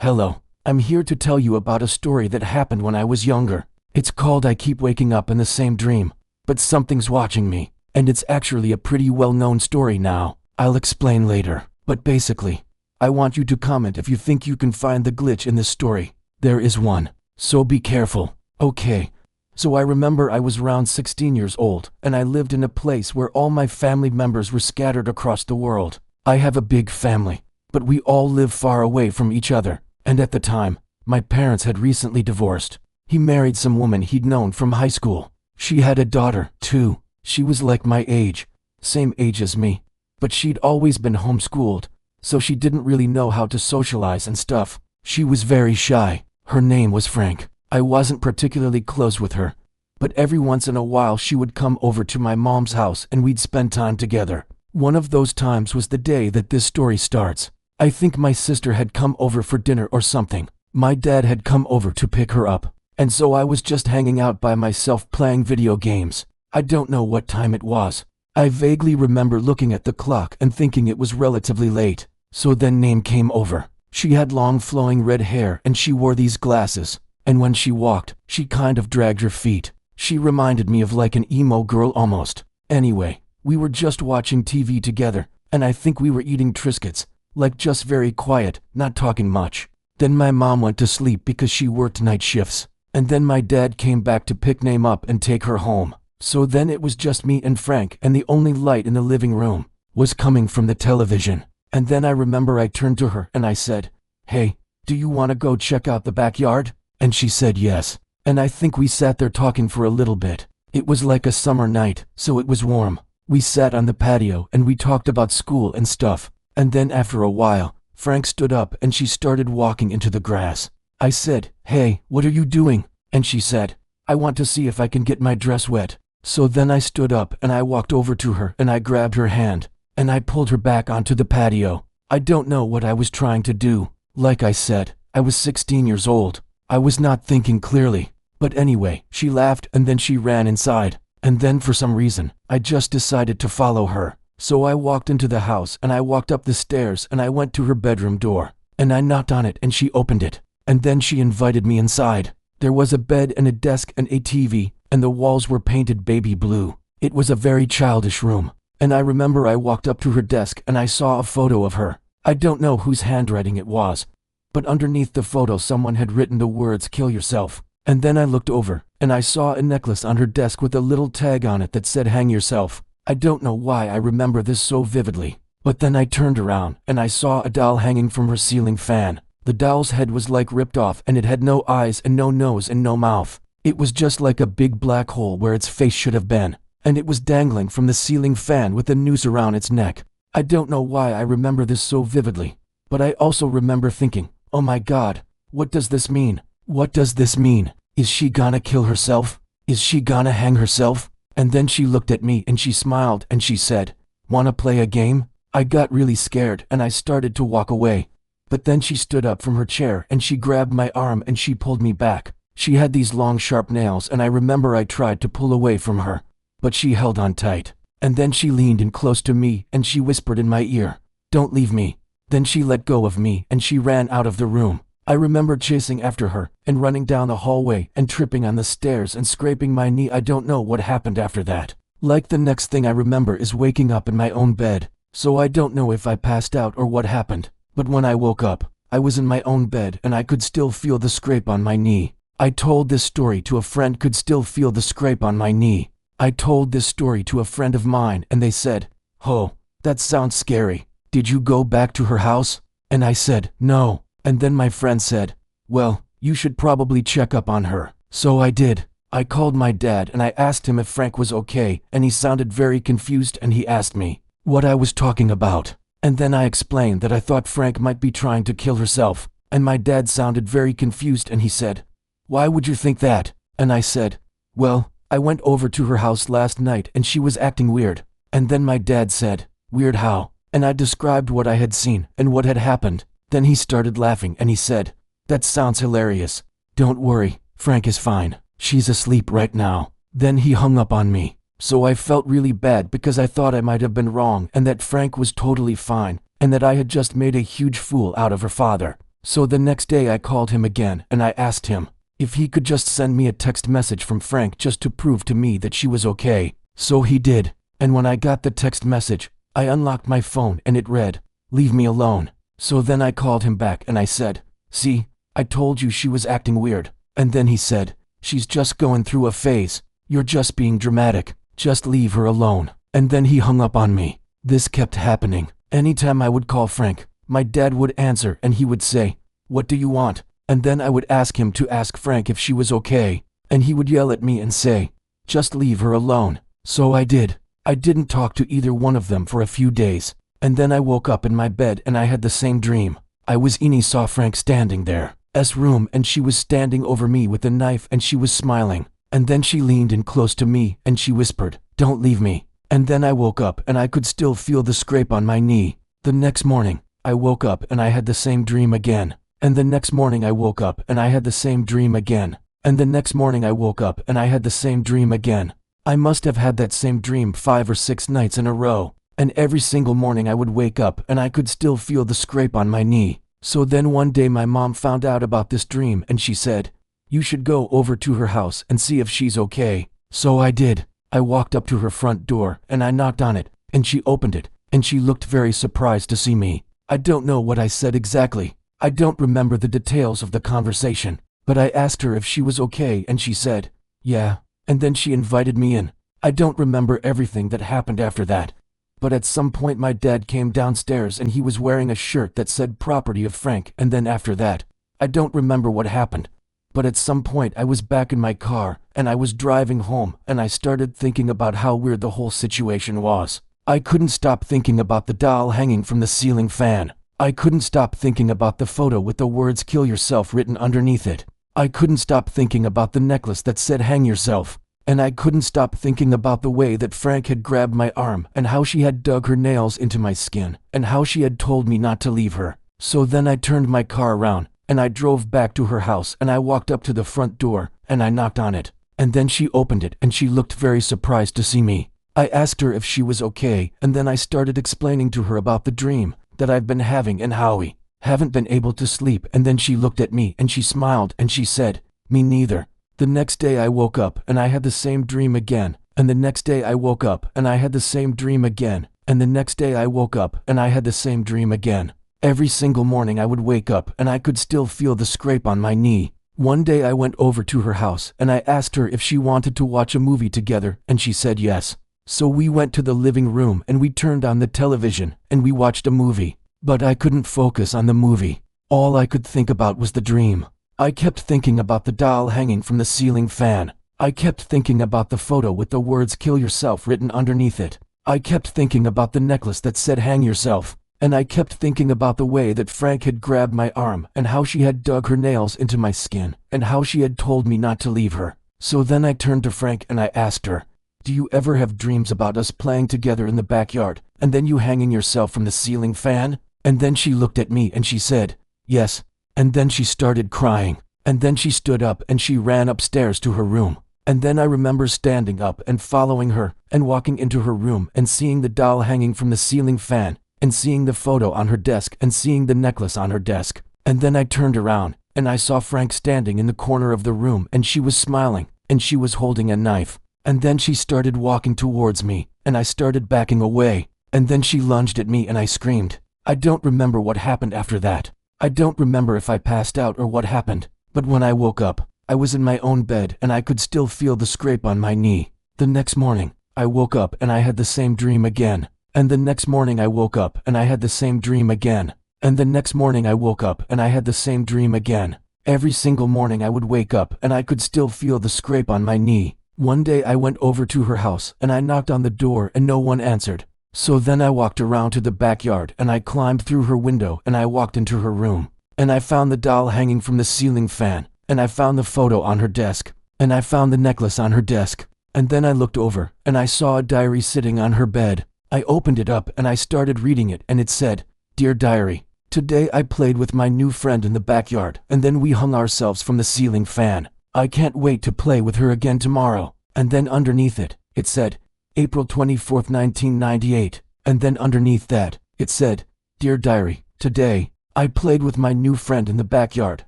Hello, I'm here to tell you about a story that happened when I was younger. It's called I Keep Waking Up in the Same Dream, but something's watching me, and it's actually a pretty well-known story now. I'll explain later, but basically, I want you to comment if you think you can find the glitch in this story. There is one, so be careful. Okay, so I remember I was around 16 years old, and I lived in a place where all my family members were scattered across the world. I have a big family, but we all live far away from each other. And at the time, my parents had recently divorced. He married some woman he'd known from high school. She had a daughter, too. She was like my age, same age as me, but she'd always been homeschooled, so she didn't really know how to socialize and stuff. She was very shy. Her name was Frank. I wasn't particularly close with her, but every once in a while she would come over to my mom's house and we'd spend time together. One of those times was the day that this story starts. I think my sister had come over for dinner or something. My dad had come over to pick her up, and so I was just hanging out by myself playing video games. I don't know what time it was. I vaguely remember looking at the clock and thinking it was relatively late. So then Name came over. She had long flowing red hair and she wore these glasses, and when she walked, she kind of dragged her feet. She reminded me of like an emo girl almost. Anyway, we were just watching TV together, and I think we were eating Triscuits. Like just very quiet, not talking much. Then my mom went to sleep because she worked night shifts. And then my dad came back to pick Name up and take her home. So then it was just me and Frank, and the only light in the living room was coming from the television. And then I remember I turned to her and I said, "Hey, do you want to go check out the backyard?" And she said yes. And I think we sat there talking for a little bit. It was like a summer night, so it was warm. We sat on the patio and we talked about school and stuff. And then after a while, Frank stood up and she started walking into the grass. I said, "Hey, what are you doing?" And she said, "I want to see if I can get my dress wet." So then I stood up and I walked over to her and I grabbed her hand and I pulled her back onto the patio. I don't know what I was trying to do. Like I said, I was 16 years old. I was not thinking clearly. But anyway, she laughed and then she ran inside. And then for some reason, I just decided to follow her. So I walked into the house and I walked up the stairs and I went to her bedroom door. And I knocked on it and she opened it. And then she invited me inside. There was a bed and a desk and a TV, and the walls were painted baby blue. It was a very childish room. And I remember I walked up to her desk and I saw a photo of her. I don't know whose handwriting it was, but underneath the photo someone had written the words "kill yourself." And then I looked over and I saw a necklace on her desk with a little tag on it that said "hang yourself." I don't know why I remember this so vividly, but then I turned around and I saw a doll hanging from her ceiling fan. The doll's head was like ripped off and it had no eyes and no nose and no mouth. It was just like a big black hole where its face should have been, and it was dangling from the ceiling fan with a noose around its neck. I don't know why I remember this so vividly, but I also remember thinking, oh my God, what does this mean? What does this mean? Is she gonna kill herself? Is she gonna hang herself? And then she looked at me and she smiled and she said, "Wanna play a game?" I got really scared and I started to walk away. But then she stood up from her chair and she grabbed my arm and she pulled me back. She had these long sharp nails and I remember I tried to pull away from her, but she held on tight. And then she leaned in close to me and she whispered in my ear, "Don't leave me." Then she let go of me and she ran out of the room. I remember chasing after her and running down the hallway and tripping on the stairs and scraping my knee. I don't know what happened after that. Like the next thing I remember is waking up in my own bed. So I don't know if I passed out or what happened. But when I woke up, I was in my own bed and I could still feel the scrape on my knee. I told this story to a friend, could still feel the scrape on my knee. I told this story to a friend of mine and they said, "Oh, that sounds scary. Did you go back to her house?" And I said, "No." And then my friend said, "Well, you should probably check up on her." So I did. I called my dad and I asked him if Frank was okay, and he sounded very confused and he asked me what I was talking about. And then I explained that I thought Frank might be trying to kill herself, and my dad sounded very confused and he said, "Why would you think that?" And I said, "Well, I went over to her house last night and she was acting weird." And then my dad said, "Weird how?" And I described what I had seen and what had happened. Then he started laughing and he said, "That sounds hilarious. Don't worry, Frank is fine. She's asleep right now." Then he hung up on me. So I felt really bad because I thought I might have been wrong and that Frank was totally fine and that I had just made a huge fool out of her father. So the next day I called him again and I asked him if he could just send me a text message from Frank just to prove to me that she was okay. So he did. And when I got the text message, I unlocked my phone and it read, "Leave me alone." So then I called him back and I said, "See, I told you she was acting weird." And then he said, "She's just going through a phase. You're just being dramatic. Just leave her alone." And then he hung up on me. This kept happening. Anytime I would call Frank, my dad would answer and he would say, "What do you want?" And then I would ask him to ask Frank if she was okay. And he would yell at me and say, "Just leave her alone." So I did. I didn't talk to either one of them for a few days. And then I woke up in my bed and I had the same dream. I was in, saw Frank standing there. Room, and she was standing over me with a knife and she was smiling. And then she leaned in close to me and she whispered, "Don't leave me." And then I woke up and I could still feel the scrape on my knee. The next morning, I woke up and I had the same dream again. And the next morning I woke up and I had the same dream again. And the next morning I woke up and I had the same dream again. I must have had that same dream 5 or 6 nights in a row. And every single morning I would wake up and I could still feel the scrape on my knee. So then one day my mom found out about this dream and she said, "You should go over to her house and see if she's okay." So I did. I walked up to her front door and I knocked on it and she opened it and she looked very surprised to see me. I don't know what I said exactly. I don't remember the details of the conversation, but I asked her if she was okay and she said, "Yeah." And then she invited me in. I don't remember everything that happened after that. But at some point my dad came downstairs and he was wearing a shirt that said "Property of Frank," and then after that, I don't remember what happened. But at some point I was back in my car and I was driving home and I started thinking about how weird the whole situation was. I couldn't stop thinking about the doll hanging from the ceiling fan. I couldn't stop thinking about the photo with the words "Kill yourself" written underneath it. I couldn't stop thinking about the necklace that said "Hang yourself." And I couldn't stop thinking about the way that Frank had grabbed my arm and how she had dug her nails into my skin and how she had told me not to leave her. So then I turned my car around and I drove back to her house and I walked up to the front door and I knocked on it. And then she opened it and she looked very surprised to see me. I asked her if she was okay and then I started explaining to her about the dream that I've been having and how we haven't been able to sleep. And then she looked at me and she smiled and she said, "Me neither." The next day I woke up and I had the same dream again. And the next day I woke up and I had the same dream again. And the next day I woke up and I had the same dream again. Every single morning I would wake up and I could still feel the scrape on my knee. One day I went over to her house and I asked her if she wanted to watch a movie together and she said yes. So we went to the living room and we turned on the television and we watched a movie. But I couldn't focus on the movie. All I could think about was the dream. I kept thinking about the doll hanging from the ceiling fan. I kept thinking about the photo with the words "Kill yourself" written underneath it. I kept thinking about the necklace that said "Hang yourself." And I kept thinking about the way that Frank had grabbed my arm and how she had dug her nails into my skin and how she had told me not to leave her. So then I turned to Frank and I asked her, "Do you ever have dreams about us playing together in the backyard and then you hanging yourself from the ceiling fan?" And then she looked at me and she said, "Yes." And then she started crying. And then she stood up and she ran upstairs to her room. And then I remember standing up and following her and walking into her room and seeing the doll hanging from the ceiling fan and seeing the photo on her desk and seeing the necklace on her desk. And then I turned around and I saw Frank standing in the corner of the room and she was smiling and she was holding a knife. And then she started walking towards me and I started backing away. And then she lunged at me and I screamed. I don't remember what happened after that. I don't remember if I passed out or what happened, but when I woke up, I was in my own bed and I could still feel the scrape on my knee. The next morning, I woke up and I had the same dream again. And the next morning I woke up and I had the same dream again. And the next morning I woke up and I had the same dream again. Every single morning I would wake up and I could still feel the scrape on my knee. One day I went over to her house and I knocked on the door and no one answered. So then I walked around to the backyard and I climbed through her window and I walked into her room. And I found the doll hanging from the ceiling fan. And I found the photo on her desk. And I found the necklace on her desk. And then I looked over and I saw a diary sitting on her bed. I opened it up and I started reading it and it said, "Dear Diary, today I played with my new friend in the backyard and then we hung ourselves from the ceiling fan. I can't wait to play with her again tomorrow." And then underneath it, it said, April 24th, 1998. And then underneath that, it said, "Dear Diary, today, I played with my new friend in the backyard,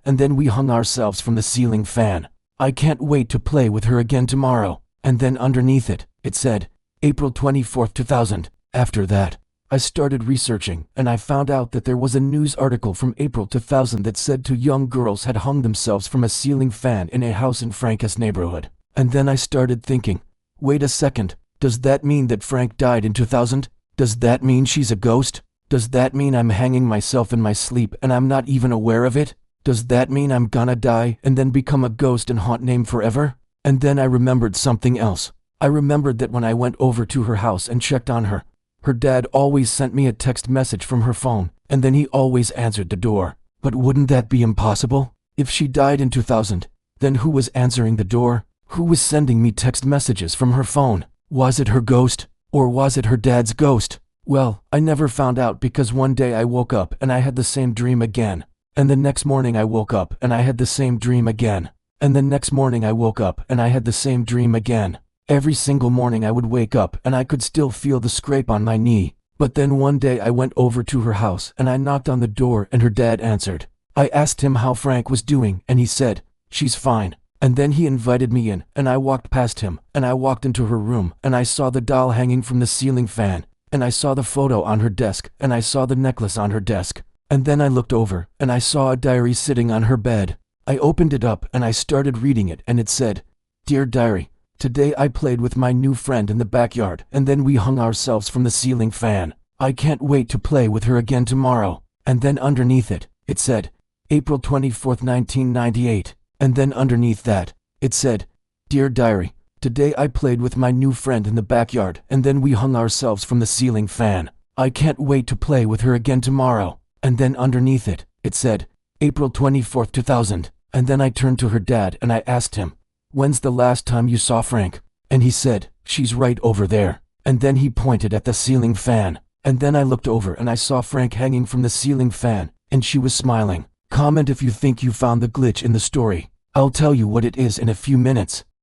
and then we hung ourselves from the ceiling fan. I can't wait to play with her again tomorrow. And then underneath it, it said, April 24th, 2000. After that, I started researching, and I found out that there was a news article from April 2000 that said two young girls had hung themselves from a ceiling fan in a house in Frank's neighborhood. And then I started thinking, wait a second, does that mean that Frank died in 2000? Does that mean she's a ghost? Does that mean I'm hanging myself in my sleep and I'm not even aware of it? Does that mean I'm gonna die and then become a ghost and haunt Name forever? And then I remembered something else. I remembered that when I went over to her house and checked on her, her dad always sent me a text message from her phone, and then he always answered the door. But wouldn't that be impossible? If she died in 2000, then who was answering the door? Who was sending me text messages from her phone? Was it her ghost? Or was it her dad's ghost? Well, I never found out because one day I woke up and I had the same dream again. And the next morning I woke up and I had the same dream again. And the next morning I woke up and I had the same dream again. Every single morning I would wake up and I could still feel the scrape on my knee. But then one day I went over to her house and I knocked on the door and her dad answered. I asked him how Frank was doing and he said, she's fine. And then he invited me in and I walked past him and I walked into her room and I saw the doll hanging from the ceiling fan and I saw the photo on her desk and I saw the necklace on her desk. And then I looked over and I saw a diary sitting on her bed. I opened it up and I started reading it and it said, Dear Diary, today I played with my new friend in the backyard and then we hung ourselves from the ceiling fan. I can't wait to play with her again tomorrow. And then underneath it, it said, April 24th, 1998. And then underneath that, it said, Dear Diary, today I played with my new friend in the backyard and then we hung ourselves from the ceiling fan. I can't wait to play with her again tomorrow. And then underneath it, it said, April 24th, 2000. And then I turned to her dad and I asked him, when's the last time you saw Frank? And he said, she's right over there. And then he pointed at the ceiling fan. And then I looked over and I saw Frank hanging from the ceiling fan, and she was smiling. Comment if you think you found the glitch in the story. I'll tell you what it is in a few minutes.